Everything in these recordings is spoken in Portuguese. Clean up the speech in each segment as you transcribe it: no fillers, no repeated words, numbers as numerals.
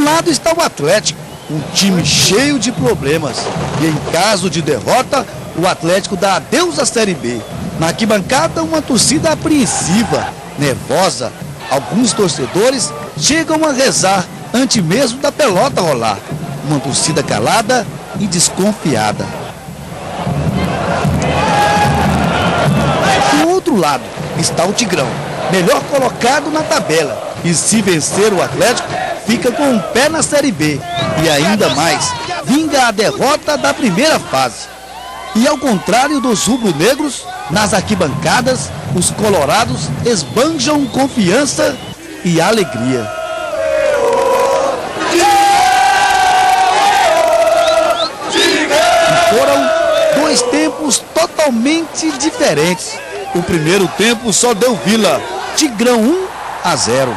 um lado está o Atlético, um time cheio de problemas. E em caso de derrota, o Atlético dá adeus à Série B. Na arquibancada, uma torcida apreensiva, nervosa. Alguns torcedores chegam a rezar antes mesmo da pelota rolar. Uma torcida calada e desconfiada. Do outro lado está o Tigrão, melhor colocado na tabela. E se vencer o Atlético, fica com um pé na Série B. E ainda mais, vinga a derrota da primeira fase. E ao contrário dos rubro-negros, nas arquibancadas, os colorados esbanjam confiança e alegria. E foram dois tempos totalmente diferentes. O primeiro tempo só deu Vila, Tigrão 1-0.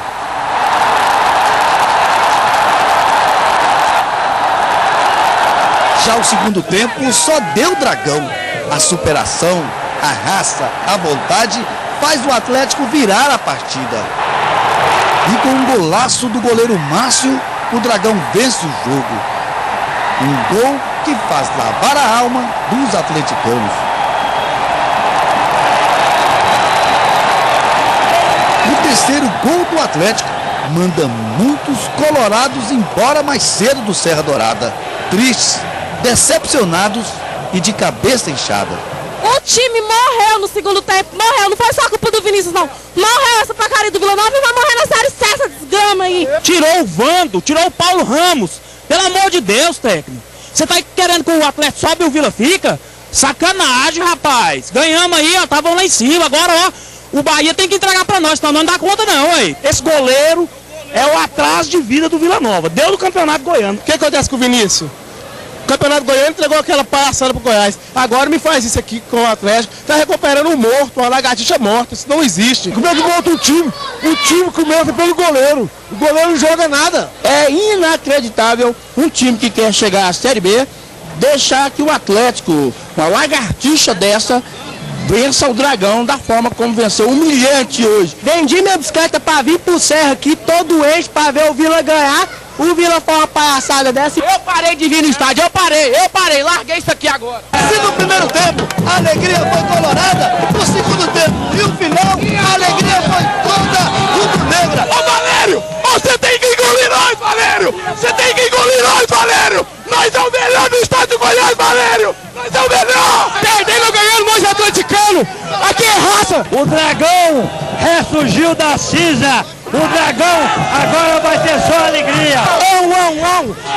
Já o segundo tempo só deu Dragão. A superação, a raça, a vontade faz o Atlético virar a partida. E com um golaço do goleiro Márcio, o Dragão vence o jogo. Um gol que faz lavar a alma dos atleticanos. O terceiro gol do Atlético manda muitos colorados embora mais cedo do Serra Dourada. Tristes, decepcionados e de cabeça inchada. O time morreu no segundo tempo, morreu, não foi só culpa do Vinícius não. Morreu essa porcaria do Vila Nova e vai morrer na Série C, essa desgrama aí. Tirou o Vando, tirou o Paulo Ramos, pelo amor de Deus, técnico. Você tá querendo que o Atlético sobe e o Vila fica? Sacanagem, rapaz. Ganhamos aí, ó, estavam lá em cima, agora ó, o Bahia tem que entregar pra nós, senão não dá conta não, ué. Esse goleiro é o atraso de vida do Vila Nova, deu no Campeonato Goiano. O que acontece com o Vinícius? O Campeonato Goiano entregou aquela palhaçada pro Goiás. Agora me faz isso aqui com o Atlético. Tá recuperando um morto, uma lagartixa morta. Isso não existe. Como é que monta um time? O time começa pelo goleiro. O goleiro não joga nada. É inacreditável um time que quer chegar à Série B deixar que o Atlético, uma lagartixa dessa, vença o Dragão da forma como venceu. Humilhante hoje. Vendi minha bicicleta pra vir pro Serra aqui, todo eixo, pra ver o Vila ganhar. O Vila foi uma palhaçada dessa. Eu parei de vir no estádio, eu parei, larguei isso aqui agora. Se no primeiro tempo a alegria foi colorada, no segundo tempo e o final, a alegria foi toda rubro-negra. Ô Valério, você tem que engolir nós, Valério! Você tem que engolir nós, Valério! Nós é o melhor do estado do Goiás, Valério! Nós é o melhor! Perdendo ou ganhando, nós é atleticano! Aqui é raça! O Dragão ressurgiu da cinza! O Dragão agora vai ter só alegria.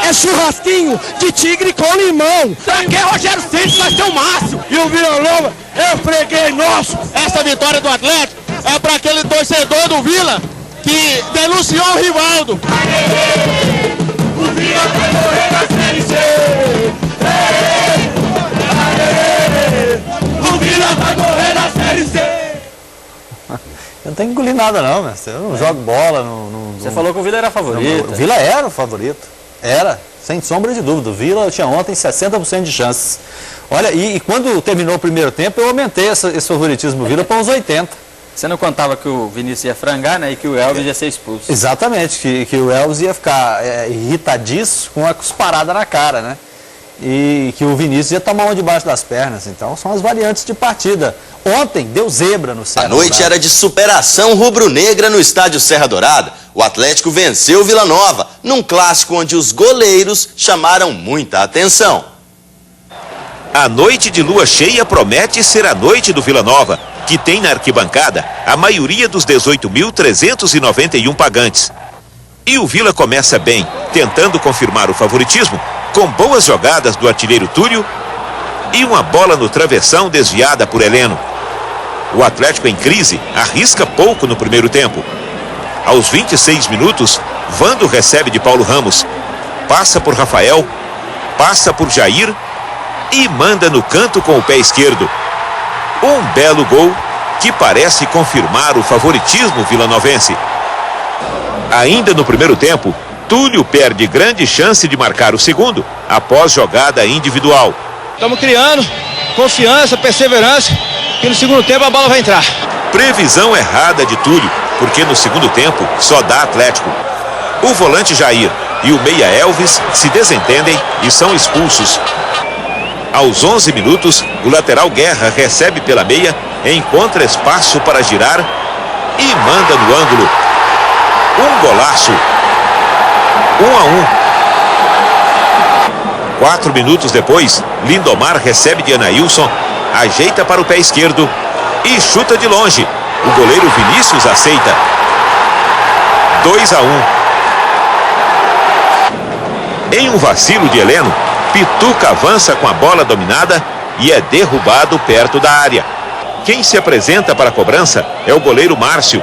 É churrasquinho de tigre com limão. Aqui é Rogério Ceni, vai ser o Márcio. E o Vila Nova é o freguês nosso. Essa vitória do Atlético é para aquele torcedor do Vila que denunciou o Rivaldo. O Vila vai morrer na Série C. O Vila vai morrer na Série C. Eu não tenho que engolir nada não, né? Eu não jogo bola. Você falou que o Vila era favorito. O Vila era o favorito. Era, sem sombra de dúvida. O Vila tinha ontem 60% de chances. Olha, e quando terminou o primeiro tempo, eu aumentei esse favoritismo do Vila para uns 80%. Você não contava que o Vinícius ia frangar, né? E que o Elvis ia ser expulso. Exatamente, que o Elvis ia ficar irritadíssimo com a cusparada na cara, né? E que o Vinícius ia tomar uma debaixo das pernas. Então são as variantes de partida. Ontem deu zebra no Serra Dourada. A noite era de superação rubro-negra no estádio Serra Dourada. O Atlético venceu o Vila Nova, num clássico onde os goleiros chamaram muita atenção. A noite de lua cheia promete ser a noite do Vila Nova, que tem na arquibancada a maioria dos 18.391 pagantes. E o Vila começa bem, tentando confirmar o favoritismo, com boas jogadas do artilheiro Túlio e uma bola no travessão desviada por Heleno. O Atlético em crise arrisca pouco no primeiro tempo. Aos 26 minutos, Vando recebe de Paulo Ramos, passa por Rafael, passa por Jair e manda no canto com o pé esquerdo. Um belo gol que parece confirmar o favoritismo vilanovense. Ainda no primeiro tempo, Túlio perde grande chance de marcar o segundo, após jogada individual. Estamos criando confiança, perseverança, que no segundo tempo a bola vai entrar. Previsão errada de Túlio, porque no segundo tempo só dá Atlético. O volante Jair e o meia Elvis se desentendem e são expulsos. Aos 11 minutos, o lateral Guerra recebe pela meia, encontra espaço para girar e manda no ângulo. Um golaço. 1-1. 4 minutos depois, Lindomar recebe de Anailson, ajeita para o pé esquerdo e chuta de longe. O goleiro Vinícius aceita. 2-1. Em um vacilo de Heleno, Pituca avança com a bola dominada e é derrubado perto da área. Quem se apresenta para a cobrança é o goleiro Márcio,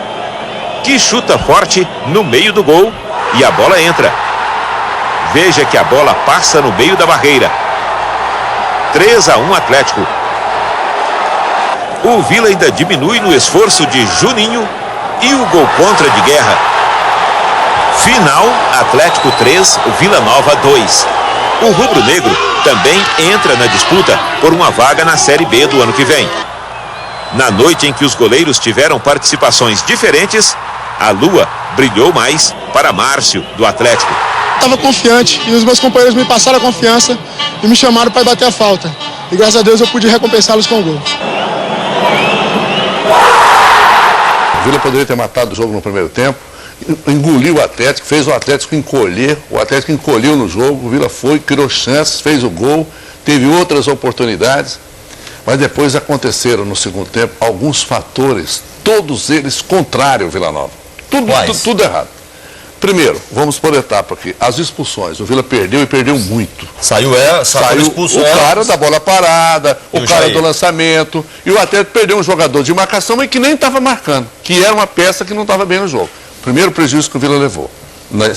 que chuta forte no meio do gol e a bola entra. Veja que a bola passa no meio da barreira. 3-1 Atlético. O Vila ainda diminui no esforço de Juninho e o gol contra de Guerra. Final, Atlético 3, Vila Nova 2. O rubro-negro também entra na disputa por uma vaga na Série B do ano que vem. Na noite em que os goleiros tiveram participações diferentes, a lua brilhou mais para Márcio, do Atlético. Estava confiante e os meus companheiros me passaram a confiança e me chamaram para bater a falta. E graças a Deus eu pude recompensá-los com o gol. O Vila poderia ter matado o jogo no primeiro tempo, engoliu o Atlético, fez o Atlético encolher, o Atlético encolheu no jogo, o Vila foi, criou chances, fez o gol, teve outras oportunidades, mas depois aconteceram no segundo tempo alguns fatores, todos eles contrários ao Vila Nova. Tudo errado. Primeiro, vamos por etapa aqui, as expulsões. O Vila perdeu e perdeu muito. Saiu expulso o cara da bola parada, o cara do lançamento, e o Atlético perdeu um jogador de marcação, mas que nem estava marcando, que era uma peça que não estava bem no jogo. Primeiro prejuízo que o Vila levou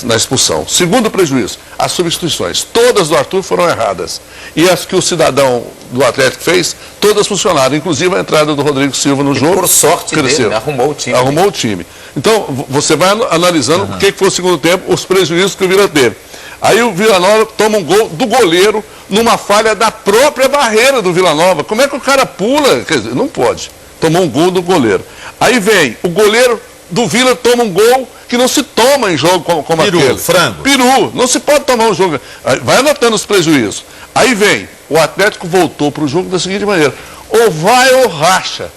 na expulsão. Segundo prejuízo, as substituições. Todas do Arthur foram erradas. E as que o cidadão do Atlético fez, todas funcionaram. Inclusive a entrada do Rodrigo Silva no jogo. Por sorte dele, arrumou o time. Arrumou o time. Então, você vai analisando o que foi o segundo tempo, os prejuízos que o Vila teve. Aí o Vila Nova toma um gol do goleiro numa falha da própria barreira do Vila Nova. Como é que o cara pula? Quer dizer, não pode. Tomou um gol do goleiro. Aí vem, o goleiro do Vila toma um gol que não se toma em jogo como aquele. Frango. Peru, não se pode tomar um jogo. Vai anotando os prejuízos. Aí vem, o Atlético voltou para o jogo da seguinte maneira: ou vai ou racha.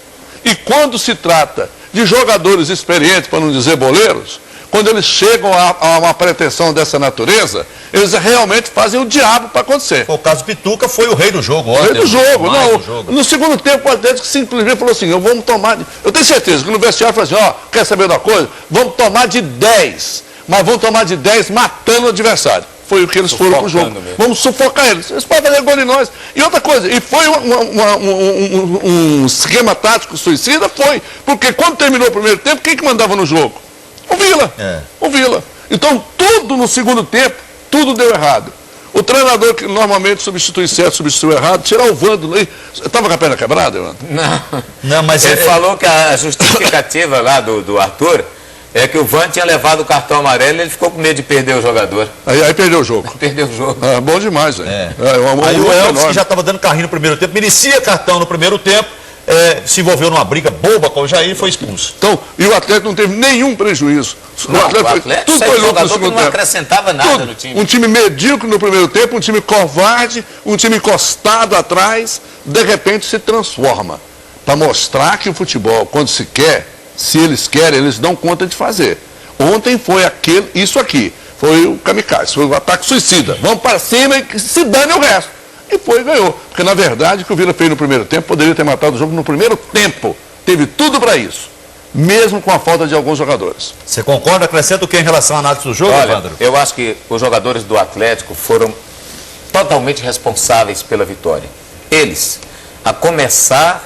E quando se trata de jogadores experientes, para não dizer boleiros, quando eles chegam a uma pretensão dessa natureza, eles realmente fazem o diabo para acontecer. O caso Pituca foi o rei do jogo ontem. O rei do jogo. Não, no segundo tempo, o Atlético simplesmente falou assim: vamos tomar. Eu tenho certeza que no vestiário falou assim: quer saber de uma coisa? Vamos tomar de 10. Mas vamos tomar de 10 matando o adversário. Foi o que eles foram pro jogo. Mesmo. Vamos sufocar eles. Eles podem fazer gol em nós. E outra coisa, e foi um esquema tático suicida? Foi. Porque quando terminou o primeiro tempo, quem que mandava no jogo? O Vila. O Vila. Então, tudo no segundo tempo, tudo deu errado. O treinador que normalmente substitui certo, substituiu errado, tirar o Vando. Estava com a perna quebrada, Evandro? Não, mas ele falou que a justificativa lá do Arthur é que o Van tinha levado o cartão amarelo e ele ficou com medo de perder o jogador. Aí perdeu o jogo. Perdeu o jogo. Bom demais, velho. Aí o Elvis, que já estava dando carrinho no primeiro tempo, merecia cartão no primeiro tempo, se envolveu numa briga boba com o Jair e foi expulso. Então, e o Atlético não teve nenhum prejuízo. O Atlético tudo foi jogador que não acrescentava nada no time. Um time medíocre no primeiro tempo, um time covarde, um time encostado atrás, de repente se transforma. Para mostrar que o futebol, quando se quer, se eles querem, eles dão conta de fazer. Ontem foi isso aqui, foi o kamikaze, foi o ataque suicida. Vamos para cima e se dane o resto. E foi e ganhou. Porque, na verdade, o que o Vila fez no primeiro tempo, poderia ter matado o jogo no primeiro tempo. Teve tudo para isso. Mesmo com a falta de alguns jogadores. Você concorda? Acrescenta o que em relação à análise do jogo, Olha, Evandro? Eu acho que os jogadores do Atlético foram totalmente responsáveis pela vitória. Eles, a começar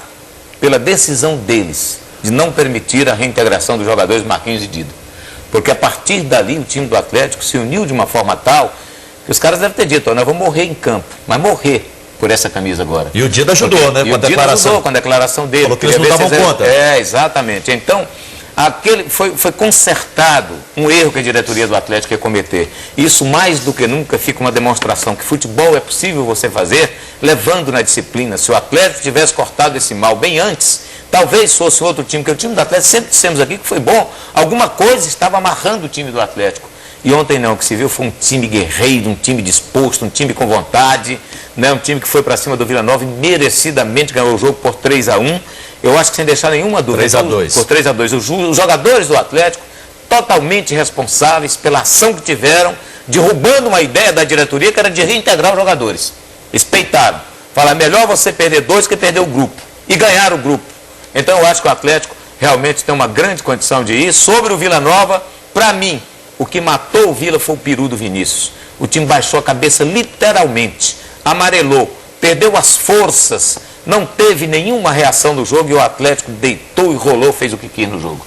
pela decisão deles de não permitir a reintegração dos jogadores Marquinhos e Dido. Porque a partir dali o time do Atlético se uniu de uma forma tal que os caras devem ter dito: nós vamos morrer em campo, mas morrer por essa camisa agora. E o Dido ajudou, né? Com a declaração. Ajudou com a declaração dele. Falou que eles não davam conta. Exatamente. Então, foi consertado um erro que a diretoria do Atlético ia cometer. Isso, mais do que nunca, fica uma demonstração que futebol é possível você fazer levando na disciplina. Se o Atlético tivesse cortado esse mal bem antes, talvez fosse outro time, porque o time do Atlético, sempre dissemos aqui que foi bom, alguma coisa estava amarrando o time do Atlético. E ontem não, o que se viu foi um time guerreiro, um time disposto, um time com vontade, né? Um time que foi para cima do Vila Nova e merecidamente ganhou o jogo por 3-1. Eu acho que sem deixar nenhuma dúvida. 3-2. Por 3-2. Os jogadores do Atlético totalmente responsáveis pela ação que tiveram, derrubando uma ideia da diretoria que era de reintegrar os jogadores. Respeitaram. Fala, melhor você perder 2 que perder o grupo. E ganhar o grupo. Então eu acho que o Atlético realmente tem uma grande condição de ir. Sobre o Vila Nova, para mim, o que matou o Vila foi o peru do Vinícius. O time baixou a cabeça literalmente, amarelou, perdeu as forças, não teve nenhuma reação do jogo e o Atlético deitou e rolou, fez o que quis no jogo.